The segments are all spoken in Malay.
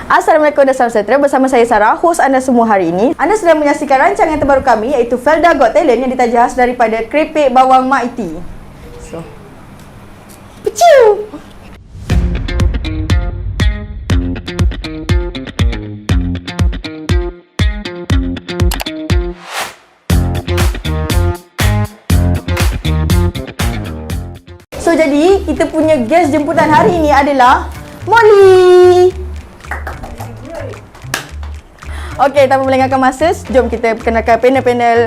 Assalamualaikum dan salam sejahtera. Bersama saya Sarah, host anda semua hari ini. Anda sedang menyaksikan rancangan terbaru kami iaitu Felda Got Talent yang ditaja khas daripada keripik bawang Mak Iti. So, peciu! So jadi, kita punya guest jemputan hari ini adalah Molly. Okey, tanpa melengahkan masa, jom kita perkenalkan panel-panel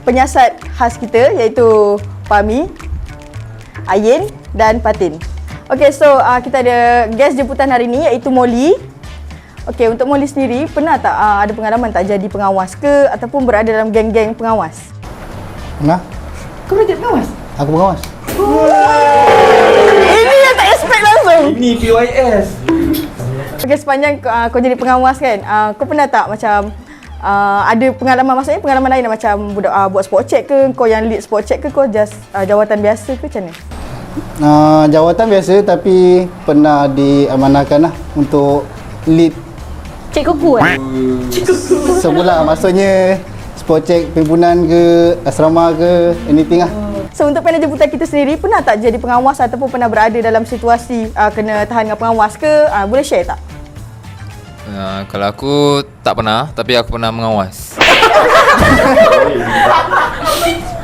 penyiasat khas kita iaitu Fahmi, Ayin dan Fatin. Okey, so kita ada guest jemputan hari ini iaitu Molly. Okey, untuk Molly sendiri, pernah tak ada pengalaman tak jadi pengawas ke ataupun berada dalam geng-geng pengawas? Pernah? Kau pernah jadi pengawas? Aku pengawas. Ini yang tak expect langsung. Ini PYS. Okay, sepanjang kau jadi pengawas kan, kau pernah tak macam ada pengalaman, maksudnya pengalaman lain macam buat spot check ke, kau yang lead spot check ke, kau just jawatan biasa ke macam mana? Jawatan biasa tapi pernah diamanahkan lah untuk lead Cik kuku kan? sebulan, maksudnya spot check pimpinan ke, asrama ke, anything lah. So untuk panel jemputan kita sendiri, pernah tak jadi pengawas ataupun pernah berada dalam situasi kena tahan dengan pengawas ke? Boleh share tak? Kalau aku tak pernah, tapi aku pernah mengawas.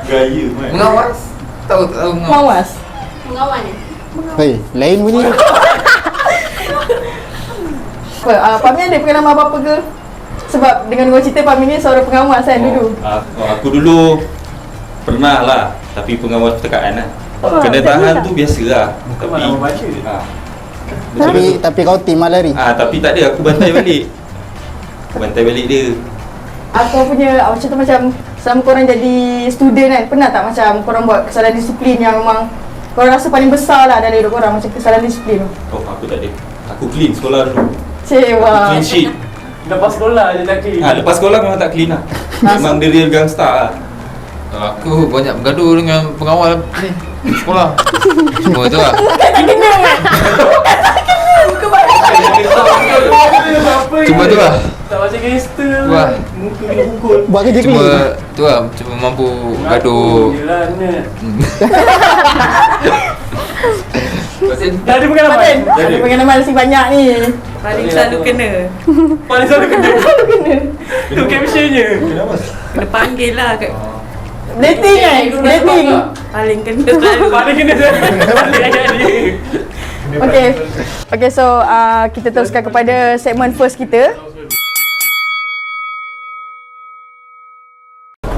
Gaya man. Mengawas? Tahu mengawas? Pengawas? Pengawan ni. Hei, lain bunyi. Fahmi ada pengalaman apa-apa ke? Sebab dengan kau cerita Fahmi ni seorang pengawas kan dulu. Aku dulu pernah lah, tapi pengawas pertekaan lah. Kena tahan tu biasa lah. Tapi kau tim lah lari. Tapi tak ada, aku bantai balik. Aku bantai balik dia. Kau punya macam tu, macam selama korang jadi student kan, pernah tak macam korang buat kesalahan disiplin yang memang korang rasa paling besar lah dari korang, macam kesalahan disiplin tu? Oh, aku tak ada. Aku clean sekolah dulu. Cewa. Clean sheet. Lepas sekolah je dah clean. Lepas sekolah memang tak clean lah. Memang dia real gangster lah. Aku banyak bergaduh dengan pengawal ni sekolah. Cuma tu lah. Cuma tu lah. Tak macam gangster. Wah. Muka dia pukul. Buat kerja Cuma clean. tu lah, cuma mampu gaduh. Yelah, Net. Fatin. Dah ada pengalaman? Fatin, ada pengalaman masih banyak ni. Paling selalu kena. Paling selalu kena. Tu captionnya. Kena panggil lah kat Dating kan? Dating. paling kena selalu. Paling kena balik ayat dia. Okay, so kita teruskan kepada segmen first kita.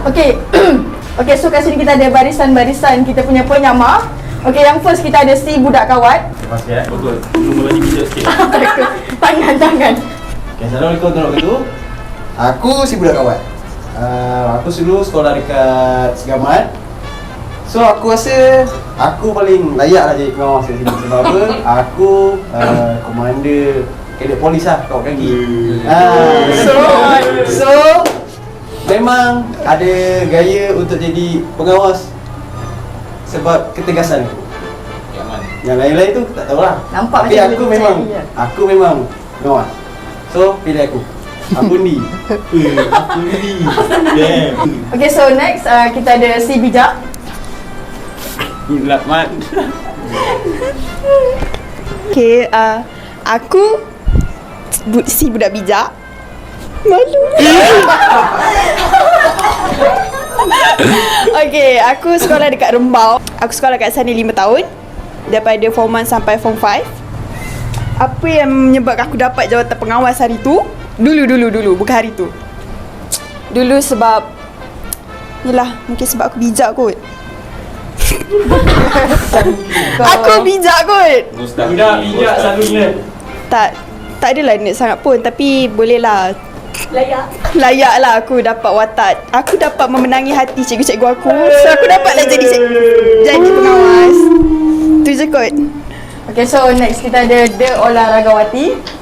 Okay, so kat sini kita ada barisan-barisan kita punya penyamar. Okay, yang first kita ada si budak kawat. Masih betul. Cuma lagi bijak sikit. Tangan. Okay, Assalamualaikum warahmatullahi wabarakatuh. Aku si budak kawat. Aku dulu sekolah dekat Segamat. So aku rasa aku paling layak lah jadi pengawas kat sini. Sebab apa? Aku komander kadet polis lah, kawat kaki. So memang ada gaya untuk jadi pengawas sebab ketegasan aku. Yang lain-lain tu tak tahulah. Nampak tapi macam aku dia memang percaya. aku memang pengawas. So pilih aku. Aku ni. Aku ni. Damn. Okay, so next kita ada si bijak. Good luck, Mat. Okay, aku si budak bijak. Malu. Okay, aku sekolah dekat Rembau. Aku sekolah kat sana 5 tahun. Daripada form 1 sampai form 5. Apa yang menyebabkan aku dapat jawatan pengawas hari tu? Dulu, bukan hari tu. Dulu sebab yelah, mungkin sebab aku bijak kot. Aku bijak kot. Budak bijak selalunya. Tak adalah niat sangat pun, tapi bolehlah layak lah aku dapat watak. Aku dapat memenangi hati cikgu-cikgu aku. So aku dapatlah jadi pengawas. Tu je kot. Okay, so next kita ada The Olahragawati.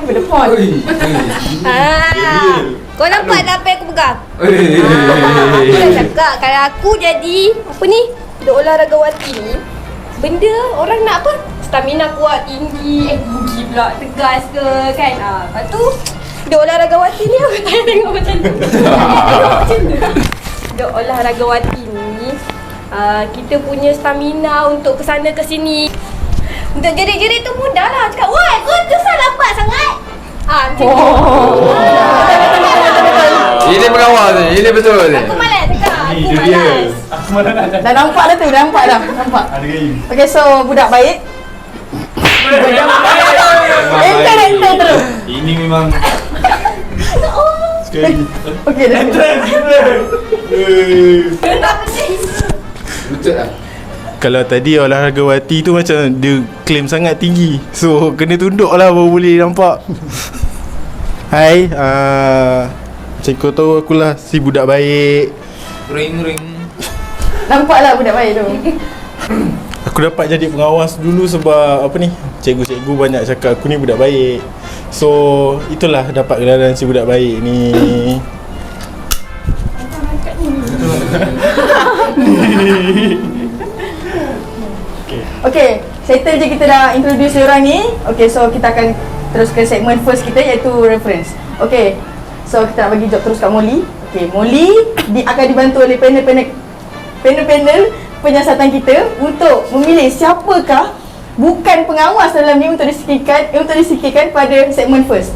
Berdepon. Kau nampak tak apa yang aku pegang? Aku dah cakap kalau aku jadi apa ni? The Olahragawati ni, benda orang nak apa? stamina kuat, tinggi, tinggi pula, tegas ke kan. Lepas tu dia olahragawati ni aku tak tengok macam tu. Tengok macam tu. Dia olahragawati ni kita punya stamina untuk kesana ke sini. Untuk jerit-jerit tu mudah lah. Cakap, woi kau tu salah lambat sangat. Macam tu. Ini pengawal ni. Ini betul ni. Aku malas cakap. Aku Itu dia. malas. Aku mana nak cakap. Dah nampak dah tu, dah nampak dah. Nampak. Ada gaya. Okay, so budak baik. Enter terus. Ini memang Okay, dah. Betul lah. Kalau tadi olahragawati tu macam dia claim sangat tinggi. So kena tunduk lah baru boleh nampak. Hai, macam kau tahu akulah si budak baik. Ring. Nampaklah budak baik tu. Aku dapat jadi pengawas dulu sebab apa ni, cikgu-cikgu banyak cakap aku ni budak baik. So itulah dapat gelaran si budak baik ni. Okay, settle je kita dah introduce orang ni. Okay, so kita akan terus ke segmen first kita iaitu reference. Okay, so kita nak bagi job terus kat Molly. Okay, Molly akan dibantu oleh panel penyiasatan kita untuk memilih siapakah bukan pengawas dalam ni untuk disikirkan pada segmen first.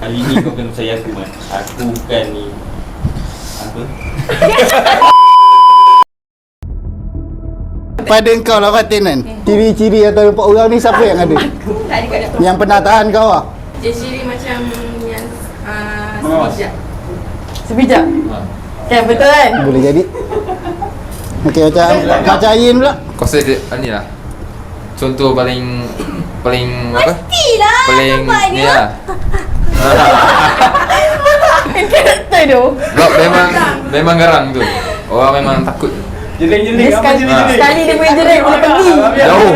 Hari ni kau kena percaya aku, Man. Aku bukan ni apa? Pada engkau lah Fatin kan, ciri-ciri atau empat orang ni siapa yang ada? Tak ada kat Yang pernah tahan kau lah. ciri macam yang sebijak. Sebijak. Okay, betul kan? Boleh jadi. Okey, macam Ayin pula. Kau rasa dia ni lah. Contoh paling apa? Mestilah Paling ni lah. Karakter tu. Sebab memang garang tu. Orang memang takut. Jeling-jeling. Dia sekali dia boleh jerit, boleh pergi. Jauh.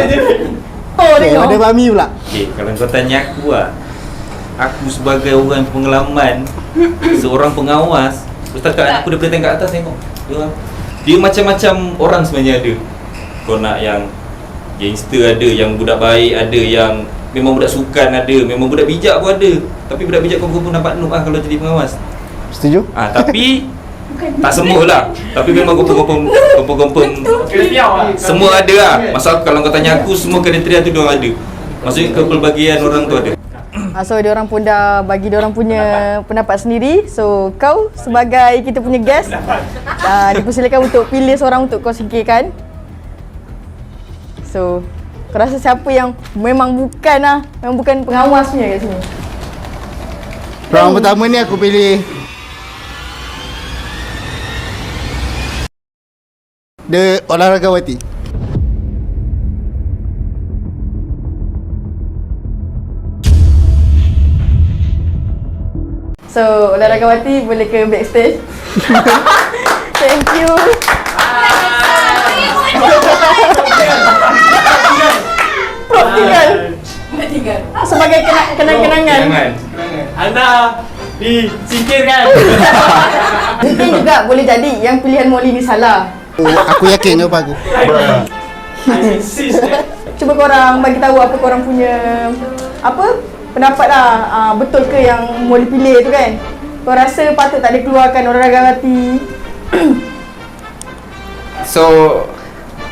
Oh, Okey, tengok. ada Bami pula. Okay, kalau kau tanya aku lah, aku sebagai orang pengalaman, seorang pengawas, setakat aku daripada tengok kat atas tengok dia macam-macam orang sebenarnya ada. Kau nak yang gangster ada, yang budak baik ada, yang memang budak sukan ada, memang budak bijak pun ada. Tapi budak bijak kau pun nampak noob lah kalau jadi pengawas. Setuju? Tapi tak semua lah. Tapi memang kompon semua ada lah. Maksud aku, kalau kau tanya aku, semua kriteria tu diorang ada. Maksudnya kepelbagian orang tu ada. So dia orang pun dah bagi dia orang punya pendapat sendiri. So kau sebagai kita punya guest, dipersilakan untuk pilih seorang untuk kau singkirkan. So kau rasa siapa yang memang bukan pengawas punya kat sini? Round pertama ni aku pilih The olahragawati. So olahragawati boleh ke backstage. Thank you. Prop tinggal. Sebagai kenang-kenangan. Anda disingkirkan. Mungkin juga boleh jadi yang pilihan Molly ni salah. Aku yakin jawapan aku. I insist. Cuba korang bagi tahu apa korang punya pendapat lah. Betul ke yang Molly pilih tu kan? Kau rasa patut tak dikeluarkan olahragawati? So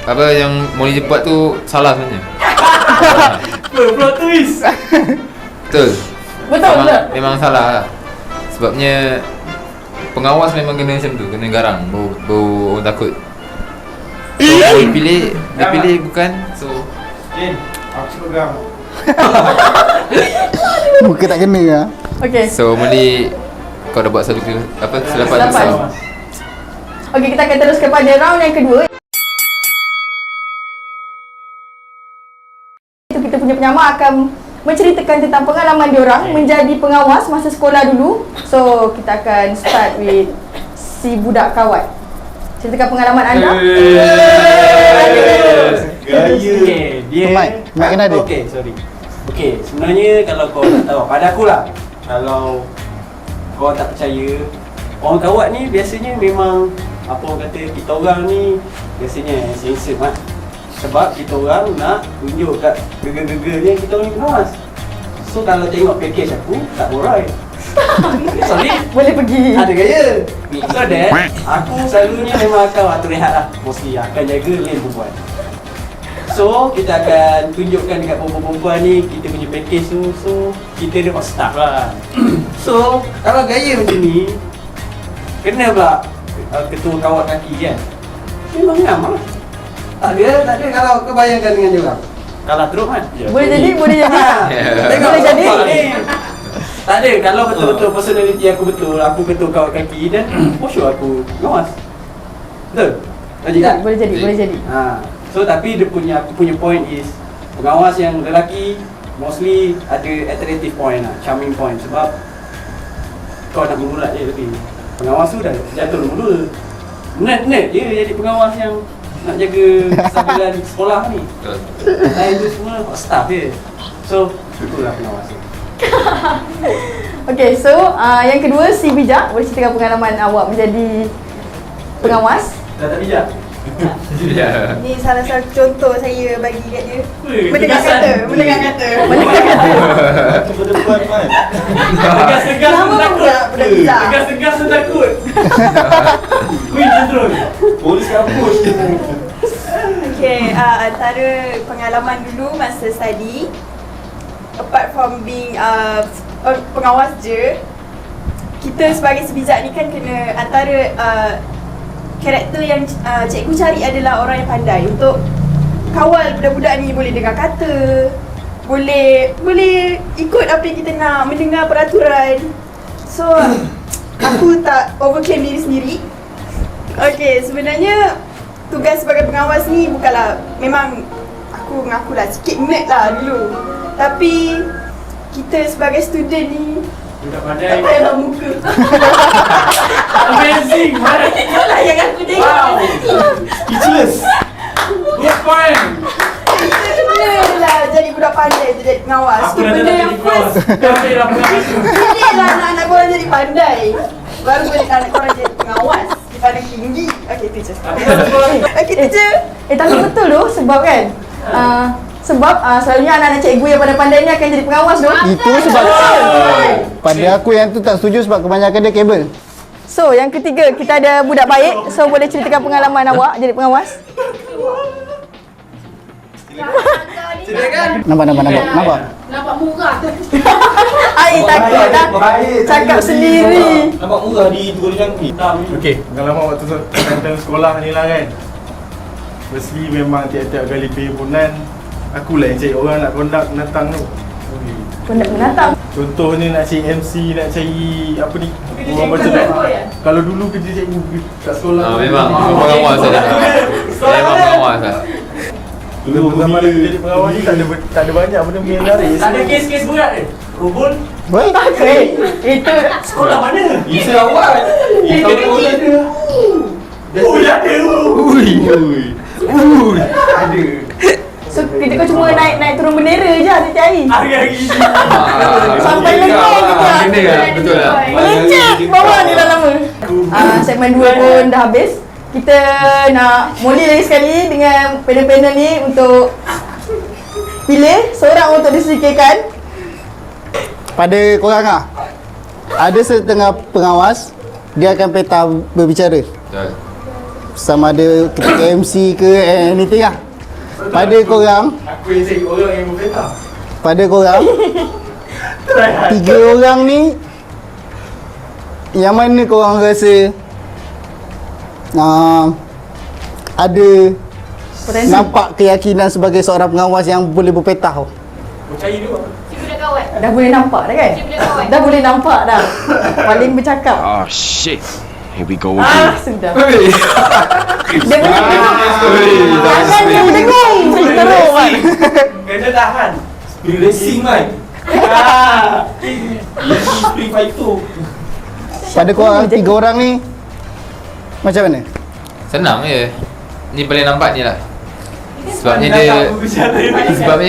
apa yang Molly buat tu salah sebenarnya. Plot twist. Betul. Betul ke? Memang salah lah. Sebabnya pengawas memang kena macam tu, kena garang, bau orang takut. So dia pilih bukan. So Aku pegang. Muka tak kena lah. Okay. so Molly, kau dah buat satu selapan besar. Okay, kita akan terus kepada round yang kedua. Itu kita punya penyamar akan menceritakan tentang pengalaman diorang menjadi pengawas masa sekolah dulu. So, kita akan start with si budak kawat. Ceritakan pengalaman anda. Gaya. Okay, dia Mic kena ada. Okay, sorry. Okay, sebenarnya kalau kau tak tahu, pada aku lah, kalau kau tak percaya, orang kawat ni biasanya memang apa orang kata, kita orang ni biasanya sensitif kan. Sebab kita orang nak tunjuk kat gegar-gegar ni kita orang ni pengawas. So kalau tengok package aku tak borai. Sorry, Boleh pergi. ada gaya. So that aku selalunya memang akan waktu rehat lah. Mostly akan jaga lane perempuan. So kita akan tunjukkan dekat perempuan-perempuan ni kita punya package tu. So kita dapat staff lah. So kalau gaya macam ni, kena pula ketua kawat kaki kan. Memang ngam lah. Tak ada kalau kau bayangkan dengan dia orang. Kalau teruk kan? Boleh jadi, boleh jadi. Tengok Boleh jadi. Tak ada, kalau betul-betul personality aku betul, aku ketua kawat kaki dan for sure aku ngawas. Betul? Logik tak? Boleh jadi, boleh jadi. So tapi dia punya, aku punya point is pengawas yang lelaki mostly ada attractive point lah, charming point. Sebab kau nak mengulat je lebih. Pengawas tu dah jatuh mula. Net je jadi pengawas yang nak jaga kesabilan sekolah ni. Lain tu semua staff je. So itulah pengawas tu. Okay, so yang kedua si bijak. Boleh ceritakan pengalaman awak menjadi pengawas? Dah tak bijak? Ya. Ni salah satu contoh saya bagi kat dia. Weh, Mendengar tegasan. kata, mendengar kata. Berdepan kan. Tegas-tegas Lama pun takut. pula budak bijak. Tegas-tegas pun takut. Wih, cenderung. Polis kampus. Okay, antara pengalaman dulu masa study, apart from being pengawas je, kita sebagai sebijak ni kan kena antara karakter yang cikgu cari adalah orang yang pandai untuk kawal budak-budak ni, boleh dengar kata, boleh ikut apa yang kita nak, mendengar peraturan. So aku tak overclaim diri sendiri. Okay, sebenarnya tugas sebagai pengawas ni bukanlah, memang aku mengakulah sikit nerd lah dulu. Tapi kita sebagai student ni Budak tak pandai. payah nak muka. Amazing. Itulah yang aku tengok. Wow. Speechless. Good point. Kenalah jadi budak pandai, jadi pengawas. Aku Itu dah benda nak yang jadi first. Kami lah pengawas tu. Pilihlah anak-anak korang jadi pandai, baru boleh anak korang jadi pengawas di pandang tinggi. Okay, teacher. Okay, teacher. Tapi betul tu sebab kan sebab selalunya anak-anak cikgu yang pandai-pandai ni akan jadi pengawas tu. Itu sebab pada aku yang tu tak setuju sebab kebanyakan dia kabel. So yang ketiga kita ada budak baik. So boleh ceritakan pengalaman awak jadi pengawas? Nampak. Nampak murah. Ai takut dah. Cakap sendiri. Nampak murah di Dua Jangki. Okay, pengalaman waktu time sekolah ni lah kan. Firstly memang tiap-tiap kali perhimpunan akulah yang cari orang nak conduct penatang tu. Pendatang. Contohnya nak cari MC, nak cari apa ni, orang baca doa. Kalau dulu kerja cikgu kat sekolah Memang pengawas saja. Memang pengawas lah. dulu zaman aku jadi pengawas ni tak ada banyak benda menarik. Tak ada kes-kes berat ni. Rubul. Baik. Itu Sekolah mana? Isa awal. Itu ada. Oh, ya ada. Ada. so kita kau cuma naik turun bendera je setiap hari. Hari-hari ni. Sampai lengkap kita. Kena lah, betul lah. Melencet bawah ni dah lama. Segmen 2 pun dah habis. Kita nak moli lagi sekali dengan panel-panel ni untuk pilih seorang untuk disingkirkan. Pada korang lah, ada setengah pengawas dia akan peta berbicara. Betul. Sama ada ketika MC ke anything lah. Pada korang, Aku yang cari orang yang berpeta. pada korang, 3 orang ni yang mana korang rasa ada Potensi. nampak keyakinan sebagai seorang pengawas yang boleh berpeta tau? Percaya dia. Cikgu dah kawan. Dah boleh nampak dah kan? Cikgu dah kawan. Dah boleh nampak dah. Paling bercakap. Oh shit. Here we go again. Sudah. Dia mendengung. Jangan dia mendengung. Teruk kan? Kena tahan. Spring racing man. Ini spring fighter. Pada korang 3 orang ni macam mana? Senang je. Ni paling nampak ni lah. Sebabnya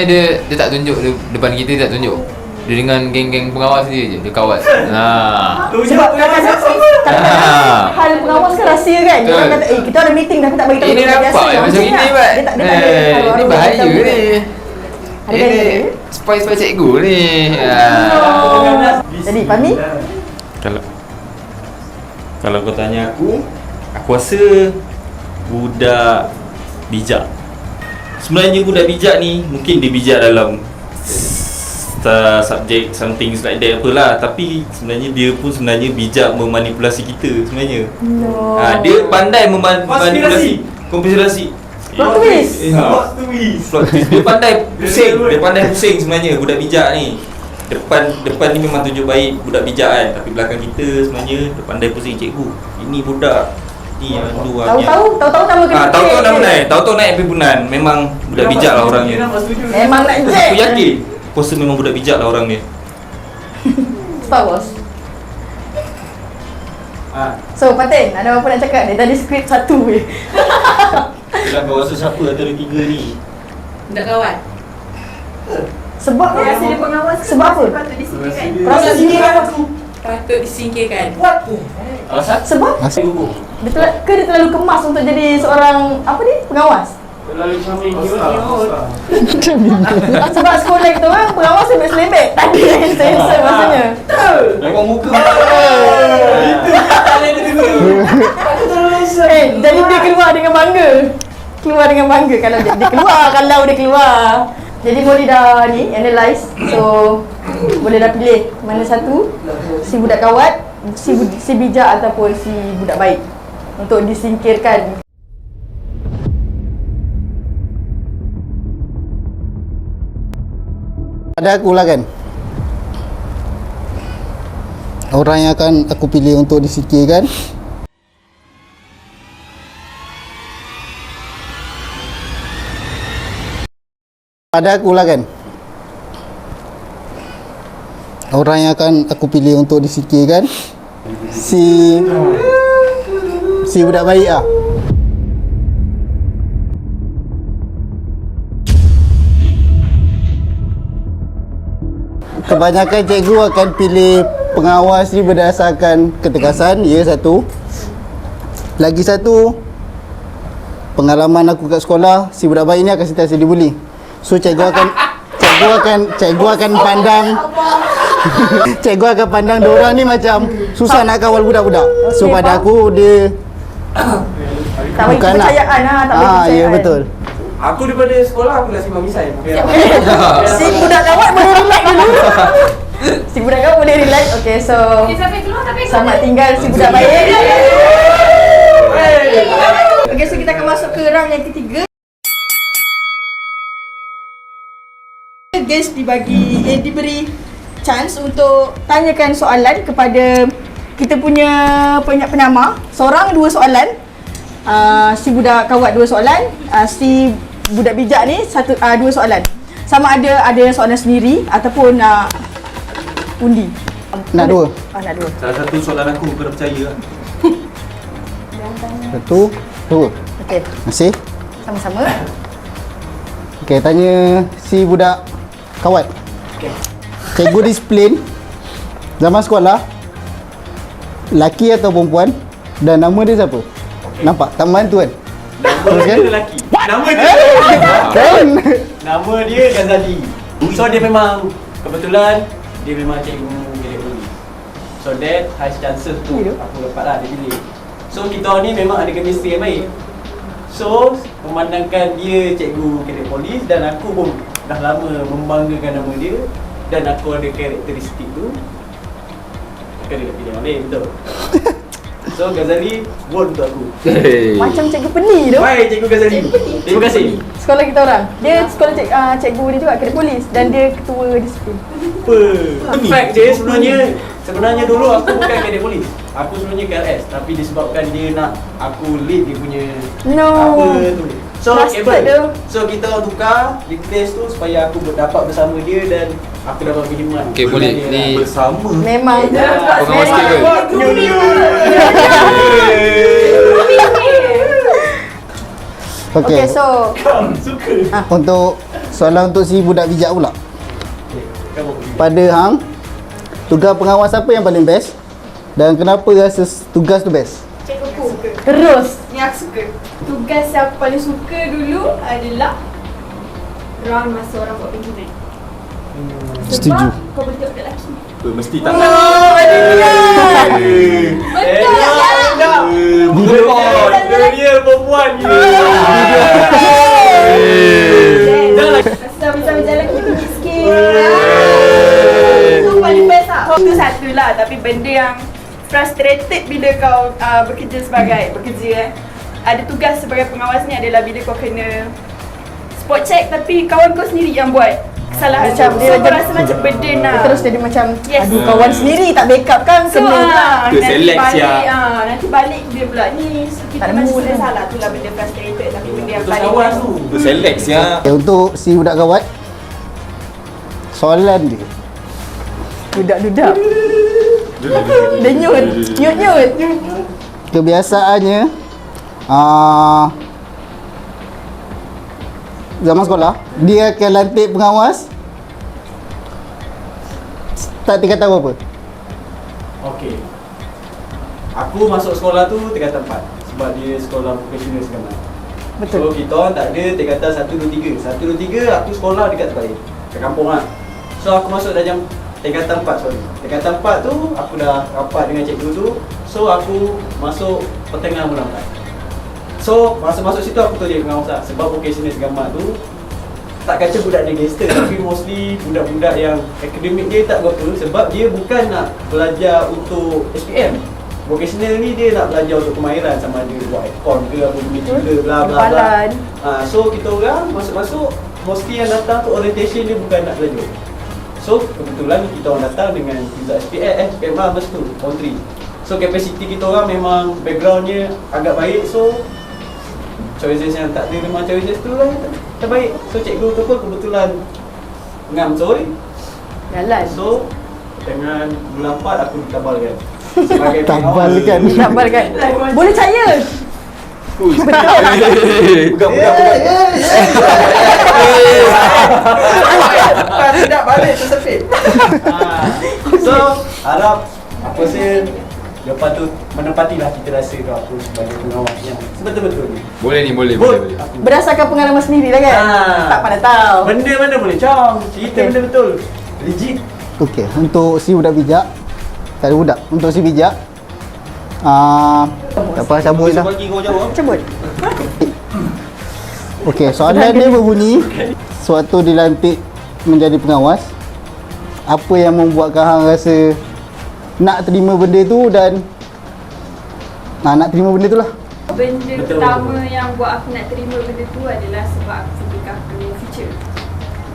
dia tak tunjuk depan kita, dia tak tunjuk. Dia dengan geng-geng pengawas dia je, dia kawat. Sebab kadang-kadang hal pengawas kan rahsia kan. Dia orang kata, kita ada meeting dah, aku tak bagi tahu. Ini nampak macam ini, Pak. Dia tak ada Ini bahaya ni. Ada Ini kan? spy-spy cikgu ni. Jadi, Fahmi? Kalau kau tanya aku rasa budak bijak. Sebenarnya budak bijak ni mungkin dia bijak dalam subjek something like that apalah, tapi sebenarnya dia pun sebenarnya bijak memanipulasi kita sebenarnya. Dia pandai memanipulasi konspirasi. Plot twist. Plot twist. Dia pandai pusing sebenarnya budak bijak ni. Depan ni memang tunjuk baik budak bijak kan, tapi belakang kita sebenarnya dia pandai pusing cikgu. Ini budak ni yang tu Tahu-tahu nama kena. Tahu-tahu naik pimpinan. Memang budak bijak lah orangnya. Memang nak jack. Aku yakin kuasa memang budak bijak lah orang ni. Star Wars. So, Patin, ada apa nak cakap? Dia tadi skrip satu je. Bila kau rasa siapa antara tiga ni? Tak kawan. Sebab Dia rasa dia pengawas. Sebab apa? Patut disingkirkan. Rasa singkirkan. Patut disingkirkan. Alasan? Sebab? Dia terlalu kemas untuk jadi seorang apa ni? Pengawas. Terlalu comel. Sebab sekolah kita orang pengawas sampai selebek. Tadi yang sensor maksudnya. Memang muka. Jadi dia keluar dengan bangga. Kalau dia keluar. Jadi boleh dah ni analyse. So boleh dah pilih mana satu, si budak kawat, si bijak ataupun si budak baik untuk disingkirkan. Pada aku lah kan, orang yang akan aku pilih untuk disingkirkan orang yang akan aku pilih untuk disingkirkan si budak baik lah. Kebanyakan cikgu akan pilih pengawas ni berdasarkan ketegasan, ya satu. Lagi satu, pengalaman aku kat sekolah, si budak baik ni akan sentiasa dibuli. So cikgu akan pandang cikgu akan pandang diorang ni macam susah nak kawal budak-budak. So pada aku dia tak bagi kepercayaan lah, tak bagi kepercayaan. ya betul. Aku daripada sekolah aku dah simpan misai. Si budak kawat boleh relax dulu. Si budak kawat boleh relax. Okay, so selamat tinggal si budak baik. Okay, so kita akan masuk ke round yang ketiga. Guys diberi chance untuk tanyakan soalan kepada kita punya penama. Seorang 2 soalan. Si budak kawat 2 soalan, si budak bijak ni 2 soalan. Sama ada soalan sendiri ataupun undi. Nak 2? Nak 2. Salah satu soalan aku kena percaya lah. 1, 2. Okey, Terima kasih. sama-sama. Okay, tanya si budak kawat. Cikgu disiplin zaman sekolah, lelaki atau perempuan, dan nama dia siapa? Nampak? Tak membantu kan? Nama dia lelaki. Nama dia Kan? Nama dia Ghazali. So dia memang kebetulan dia memang cikgu Gedik Poli. So that high chances tu aku dapat lah dia pilih. So kita orang ni memang ada chemistry yang baik. So memandangkan dia cikgu Gedik Poli dan aku pun dah lama membanggakan nama dia dan aku ada karakteristik tu, kan dia nak pilih yang lain, betul? So Ghazali vote untuk aku. Macam cikgu Peni tu. Baik Cikgu Ghazali. Terima kasih. Sekolah kita orang. Dia sekolah cikgu dia juga Kedah Polis dan dia ketua disiplin. Fact je sebenarnya dulu aku bukan Kedah Polis. Aku sebenarnya KLS tapi disebabkan dia nak aku lead dia punya apa tu. So kita orang tukar di test tu supaya aku dapat bersama dia dan aku dapat khidmat. Okey, boleh ni bersama. Memang pengawas kita. Okay, so untuk soalan untuk si budak bijak pula. pada hang, tugas pengawas apa yang paling best? Dan kenapa rasa tugas tu best? Cikgu aku. Terus. Ni aku suka. Tugas yang aku paling suka dulu adalah round masa orang buat penjinak. Setuju. Kau betul budak lelaki. Mesti tak. Dia perempuan ni. Bisa berjalan tinggi sikit. Itu paling best lah. Itu satu lah. Tapi benda yang frustrated bila kau bekerja ada tugas sebagai pengawas ni adalah bila kau kena spot check tapi kawan kau sendiri yang buat kesalahan. Macam So dia kau rasa macam burden lah. Terus jadi macam Yes. aduh kawan sendiri tak backup kan So kena. Dia nanti select balik siap. nanti balik dia pula ni. So kita Tak ada macam mood kan. salah tu lah benda frustrated. Tapi benda yang Terus paling kawan tu. Tu select siap. Okay, untuk si budak kawat, soalan dia. Budak-budak. Denyut. Nyut-nyut. Kebiasaannya zaman sekolah dia akan lantik pengawas tak tingkatan apa? Okey. Aku masuk sekolah tu tingkatan 4 sebab dia sekolah profesional sekarang. Betul. So kita orang tak ada tingkatan 1 2 3. 1 2 3 aku sekolah dekat Terbalik. Kat kampung lah. So aku masuk darjah tingkatan 4 sorry. Tingkatan 4 tu aku dah rapat dengan cikgu tu. So aku masuk pertengahan bulan 4. So masuk situ aku tu jadi pengawas lah. Sebab vocational segamat tu tak kata budak dia gangster tapi mostly budak-budak yang akademik dia tak berapa sebab dia bukan nak belajar untuk SPM. Vocational ni dia nak belajar untuk kemahiran sama ada buat aircon ke apa benda cula bla bla bla. Kepalan. So kita orang masuk-masuk mostly yang datang tu orientation dia bukan nak belajar. So kebetulan kita orang datang dengan visa SPM lah masa tu form 3. So capacity kita orang memang backgroundnya agak baik so choices yang tak ada memang choices tu lah terbaik. So cikgu tu pun kebetulan ngam sorry. Jalan. So dengan bulan 4 aku dikabalkan sebagai Tabalkan. Tabalkan. Boleh percaya. Bukan. Tidak balik tersepit. So harap apa sih lepas tu menepatilah kita rasa tu aku sebagai pengawas yang sebetul-betul ni. Boleh. Berdasarkan pengalaman sendiri lah kan. Tak pandai tahu. Benda mana boleh cong. Cerita benda betul. Legit. Okey, untuk si budak bijak, tak ada budak. Untuk si bijak, tak apa cabut lah. Bagi kau jawab. Cabut. Okey, soalan dia berbunyi, sewaktu dilantik menjadi pengawas, apa yang membuatkan hang rasa nak terima benda tu dan nak terima benda tu lah. Benda Betul. pertama yang buat aku nak terima benda tu adalah sebab aku fikirkan aku punya future.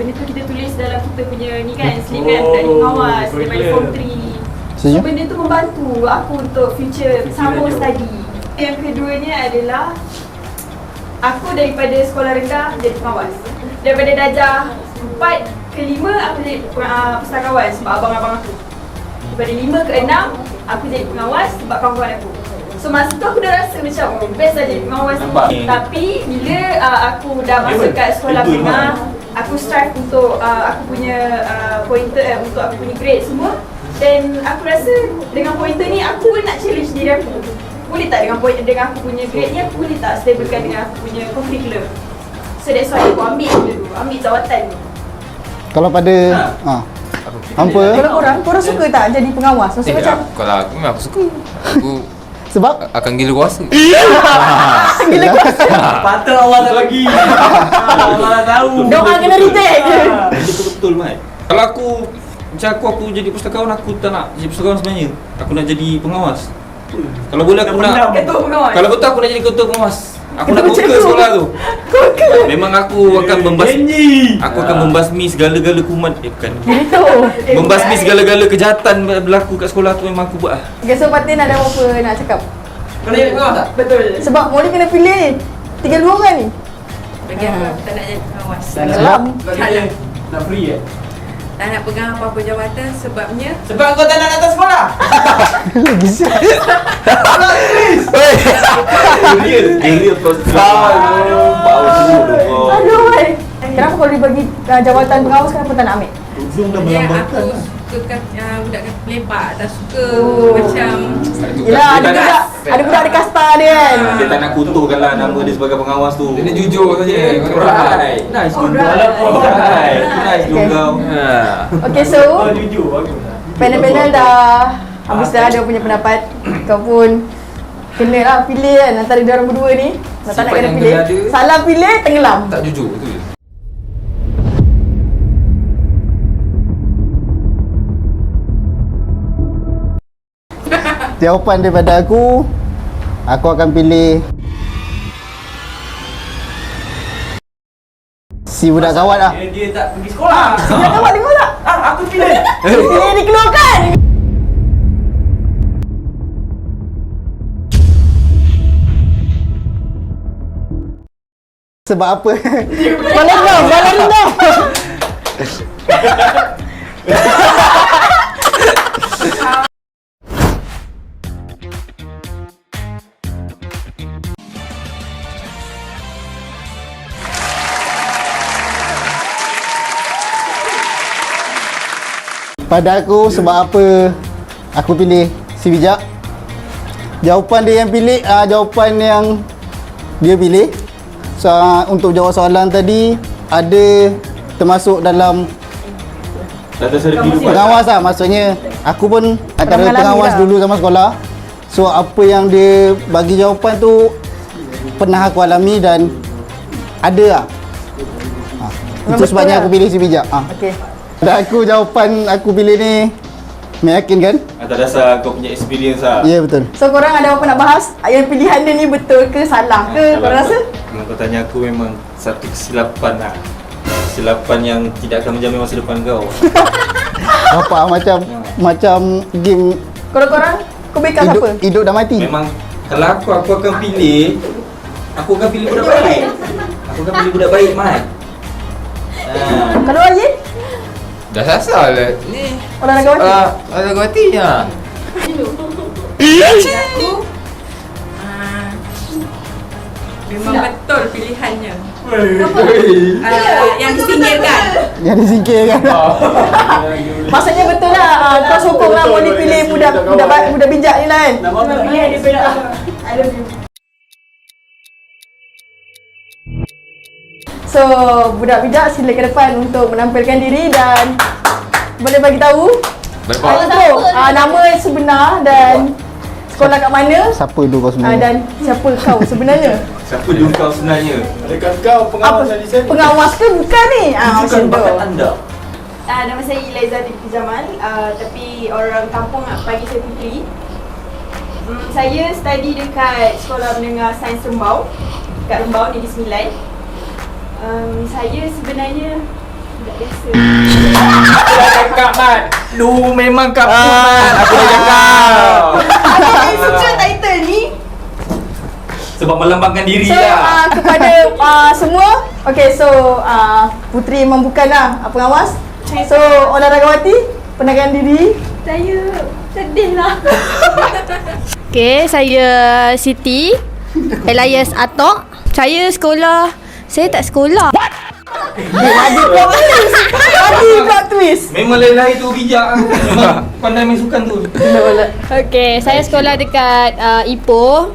Benda tu kita tulis dalam kita punya ni kan, slip kan, tak ada pengawas daripada form 3. Setuju? So benda tu membantu aku untuk future sambung study. Yang keduanya adalah aku daripada sekolah rendah jadi pengawas. Daripada darjah 4 ke 5 aku jadi pustakawan sebab abang-abang aku. Daripada 5 ke 6 aku jadi pengawas sebab kawan-kawan aku. So masa tu aku dah rasa macam best lah jadi pengawas ni. Tapi bila aku dah masuk kat sekolah menengah, aku strive untuk aku punya pointer untuk aku punya grade semua. Dan aku rasa dengan pointer ni aku pun nak challenge diri aku. Boleh tak dengan pointer dengan aku punya grade ni aku boleh tak stablekan dengan aku punya curriculum. So that's why aku ambil jawatan ni. Kalau pada hampa, Kalau korang suka tak jadi pengawas? Maksud macam Kalau aku memang aku suka. Aku sebab akan gila kuasa. gila kuasa. Patut Allah tak bagi. Allah tahu. Doa kena reject. Itu betul Mat. Kalau aku macam aku jadi pustakawan, aku tak nak jadi pustakawan sebenarnya. Aku nak jadi pengawas. Kalau boleh aku nak Ketua pengawas. Kalau betul aku nak jadi ketua pengawas. Aku nak conquer sekolah tu. Memang aku akan aku akan membasmi segala-gala kuman bukan. Itu. Membasmi segala-gala kejahatan berlaku kat sekolah tu memang aku buat lah. Okay, so Fatin ada apa nak cakap? Kau nak jadi pengawas tak? Betul. Sebab Molly kena pilih ni. Tinggal 2 orang ni. Bagi aku tak nak jadi pengawas. Dalam. Nak free Tak nak pegang apa-apa jawatan sebabnya Sebab kau tak nak datang sekolah. Real proses. Bau dulu. Aduh, Kenapa kalau dibagi jawatan pengawas kenapa tak nak ambil? Zoom dah Dia melambangkan aku lah. suka budak lepak. Tak suka macam Yelah, ada budak ada kasta dia kan. Dia tak nak kutukkan lah nama dia sebagai pengawas tu. Dia ni jujur saja. Alright. Nice dulu kau. Alright. Nice dulu kau. Okay, so Oh, jujur bagus. panel-panel dah habis dah ada punya pendapat. Kau pun kena lah pilih kan antara diorang berdua ni. Tak nak Sifat kena yang pilih. kena ada. Salah pilih, tenggelam. Tak jujur, betul je. Jawapan daripada aku akan pilih si budak kawat lah. Dia tak pergi sekolah. Budak kawat ni tak? Aku pilih. Dia dikeluarkan. Sebab apa? Balas rendah. Pada aku sebab apa aku pilih si bijak. Jawapan dia yang pilih, jawapan yang dia pilih. So, untuk jawab soalan tadi ada termasuk dalam Data sertifikat. pengawas lah. Maksudnya aku pun antara mengalami pengawas lah. dulu zaman sekolah. So apa yang dia bagi jawapan tu pernah aku alami dan ada lah. Itu betul sebabnya lah. aku pilih si bijak. Okay. Dan aku jawapan aku pilih ni meyakinkan. Atas dasar kau punya experience lah. Ya, betul. So korang ada apa nak bahas? Yang pilihan dia ni betul ke salah ke? Korang rasa? Kalau kau tanya aku memang satu kesilapan lah. Kesilapan yang tidak akan menjamin masa depan kau. Nampak macam game Korang-korang, kau backup hidup, apa? hidup dah mati. Memang kalau aku akan pilih budak baik. Aku akan pilih budak baik, Mat. Kalau Ayin? Dah sasar lah. Ni Olahragawati? olahragawati ya. aku memang betul pilihannya. Yang disingkirkan. Yang disingkirkan. Maksudnya betul lah. Kau sokong lah boleh pilih budak bijak ni lah kan? Pilihan dia betul. I love you. So, budak bijak sila ke depan untuk menampilkan diri dan boleh bagi tahu nama sebenar dan sekolah kat mana Siapa dulu kau sebenarnya? dan siapa kau sebenarnya. Siapa dulu kau sebenarnya? Adakah kau pengawas di sana? Pengawas ke bukan ni? Bukan Macam tu. bakat anda. Nama saya Eliza Binti Jamal, tapi orang kampung nak panggil saya Putri. Saya study dekat Sekolah Menengah Sains Rembau, dekat Rembau, Negeri Sembilan. Saya sebenarnya budak biasa. Aku dah cakap, Mat. Lu memang kaput, Mat. Aku dah cakap. Aku tak suka title ni. Sebab melambangkan diri So lah. kepada semua, okay, so Putri memang bukanlah pengawas. So olahragawati, penangkan diri. Saya sedih lah. Okay, saya Siti Elias Atok. Saya tak sekolah. Ada plot twist. Memang lain-lain tu bijak. Memang pandai main sukan tu. Okay, saya sekolah dekat Ipoh.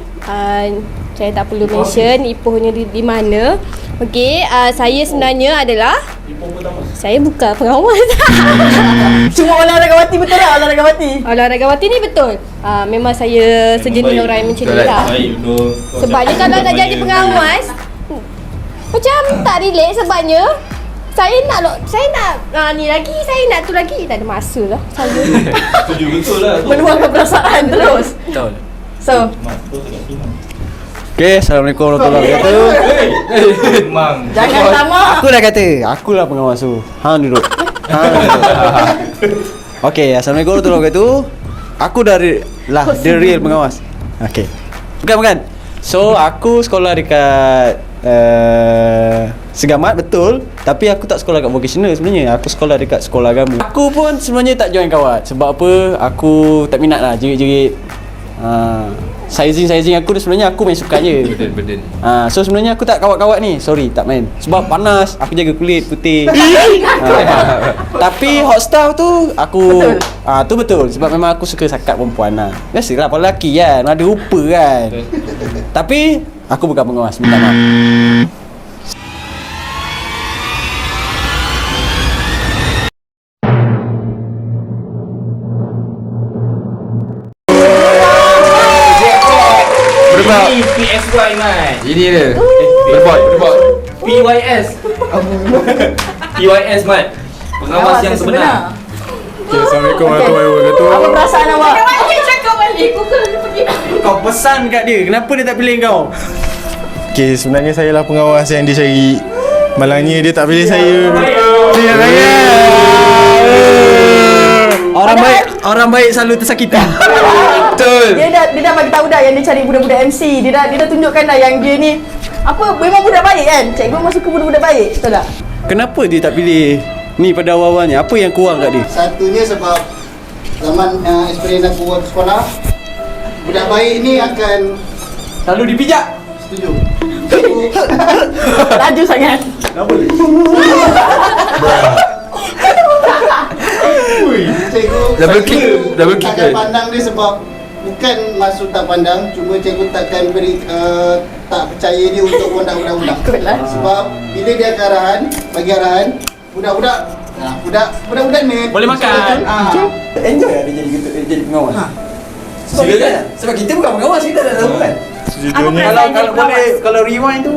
Saya tak perlu mention Ipohnya di mana. Okay, saya sebenarnya adalah saya bukan pengawas. Cuma olahragawati betul lah, olahragawati. Olahragawati ni betul. Memang saya sejenis orang yang macam ni lah. Baik dulu. Sebabnya kalau nak jadi pengawas macam tak relate sebabnya saya nak ni lagi, saya nak tu lagi. Tak ada masa lah saya. Setuju betul lah tu. Meluahkan perasaan terus. Betul. So, Okay, Assalamualaikum warahmatullahi wabarakatuh. Memang. jangan tamak. Aku dah kata, akulah pengawas tu. Hang duduk. Okay, Assalamualaikum warahmatullahi wabarakatuh. Aku dari the real pengawas. Okay. Bukan. So, aku sekolah dekat Segamat, betul. Tapi aku tak sekolah kat vocational sebenarnya. Aku sekolah dekat sekolah agama. Aku pun sebenarnya tak join kawat. Sebab apa? Aku tak minat lah jerit-jerit. sizing aku sebenarnya aku main sukan je. Benda. So sebenarnya aku tak kawat-kawat ni. Sorry, tak main. Sebab panas, aku jaga kulit putih. Tapi hot stuff tu aku tu betul sebab memang aku suka sakat perempuan lah. Biasalah para lelaki kan, ada rupa kan. Tapi aku bukan pengawas, minta maaf. Ini PSY man. Ini dia. Berbot. PYS. PYS man. Pengawas yang sebenar. Okay, Assalamualaikum warahmatullahi wabarakatuh. Apa perasaan awak? Cakap balik. Kau kena pergi. Kau pesan kat dia, kenapa dia tak pilih kau? Okay, sebenarnya saya lah pengawas yang dia cari. Malangnya dia tak pilih saya. Dia saya. Orang baik selalu tersakiti. Betul. Dia dah bagi tahu dah yang dia cari budak-budak MC. Dia dah tunjukkan dah yang dia ni apa memang budak baik kan. Cikgu memang suka budak-budak baik, betul tak? Kenapa dia tak pilih ni pada awal-awalnya? Apa yang kurang kat dia? Satunya sebab zaman experience aku waktu sekolah, budak baik ni akan Selalu dipijak. setuju. Laju sangat. Cikgu Double kick takkan ke? pandang dia sebab bukan maksud tak pandang, cuma cikgu takkan beri tak percaya dia untuk undang-undang. Sebab bila dia bagi arahan, budak-budak ni Boleh makan. Enjoy lah dia jadi pengawas. Silakan. Sebab kita bukan pengawas, kita dah tahu kan. Sejujurnya Kalau boleh, kalau rewind tu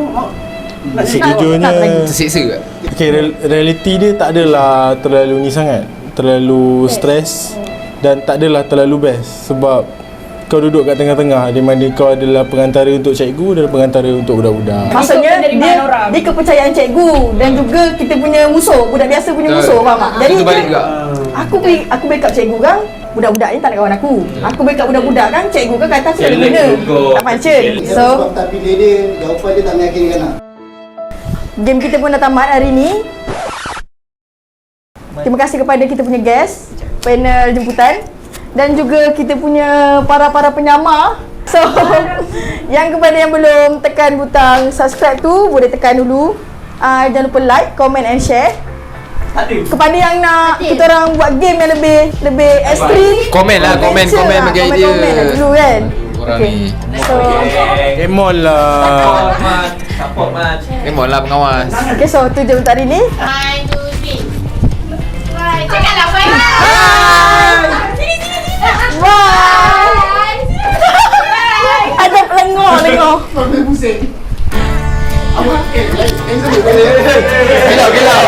Sejujurnya Tersiksa ke? okay, realiti dia tak adalah terlalu ni sangat, terlalu stres dan tak adalah terlalu best. Sebab kau duduk kat tengah-tengah, di mana kau adalah pengantara untuk cikgu dan pengantara untuk budak-budak. Maksudnya dia kepercayaan cikgu dan juga kita punya musuh, budak biasa punya musuh, faham tak? Jadi Itu balik juga. aku backup cikgu kan, budak-budak ni tak nak kawan aku. Aku backup budak-budak kan, cikgu kan kata aku tak ada guna. Tak pancen. So, sebab tak pilih dia, jawapan dia tak meyakinkan lah. game kita pun dah tamat hari ni. Terima kasih kepada kita punya guest, panel jemputan dan juga kita punya para penyamar. So, yang kepada yang belum tekan butang subscribe tu boleh tekan dulu. Jangan lupa like, comment and share. Kepada yang nak kita orang buat game yang lebih ekstrim, Komen lah, komen bagi idea. Komen lah dulu kan. Orang ni. So, Emol lah. Support man. Memang lah pengawas. okay, so tu je untuk hari ni. 1, 2, 3. Bye. Cakaplah bye. Bye. Ada pelengor. Sampai pusing. Apa? Gelau.